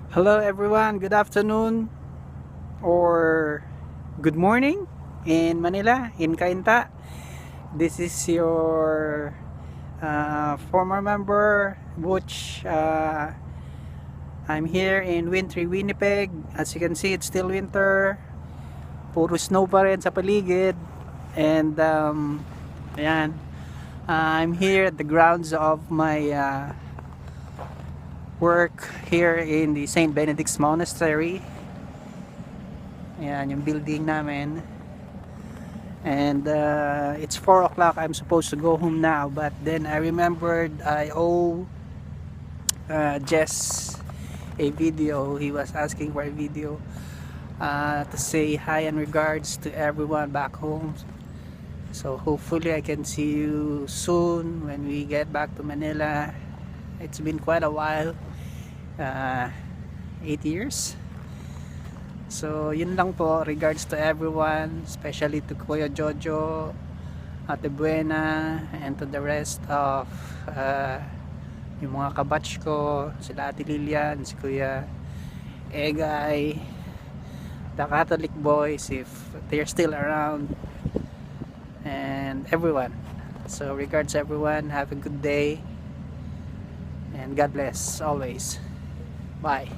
Hello everyone, good afternoon or good morning in Manila, in Cainta. This is your former member Butch. I'm here in wintry Winnipeg. As you can see, it's still winter. Puro snow pa rin sa paligid. And ayan, I'm here at the grounds of my work here in the St. Benedict's Monastery. Ayan yung building namin. And it's 4 o'clock. I'm supposed to go home now, but then I remembered I owe Jess a video. He was asking for a video to say hi and regards to everyone back home. So hopefully I can see you soon when we get back to Manila. It's been quite a while, 8 years. So yun lang po, regards to everyone, especially to Kuya Jojo, Ate Buena, and to the rest of yung mga kabatch ko, sila Ate Lilian, si Kuya Egay, the Catholic boys if they're still around, and everyone. So regards everyone, have a good day, and God bless always. Bye.